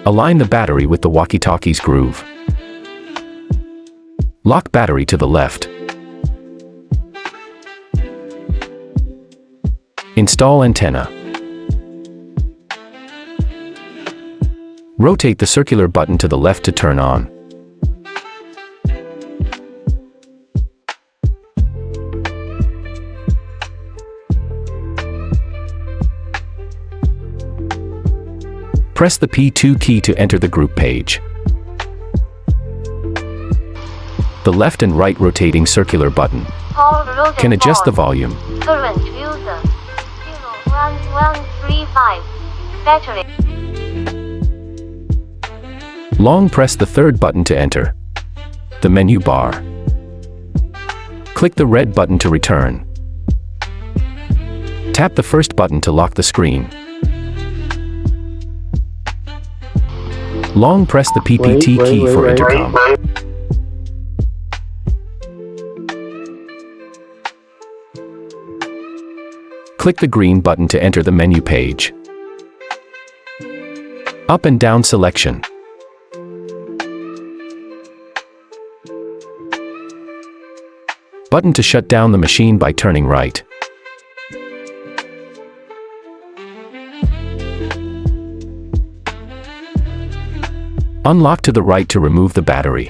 Align the battery with the walkie-talkie's groove. Lock battery to the left. Install antenna. Rotate the circular button to the left to turn on. Press the P2 key to enter the group page. The left and right rotating circular button can adjust the volume. Current user 01135. Battery. Long press the third button to enter the menu bar. Click the red button to return. Tap the first button to lock the screen. Long press the PPT key for intercom. Click the green button to enter the menu page. Up and down selection. Button to shut down the machine by turning right. Unlock to the right to remove the battery.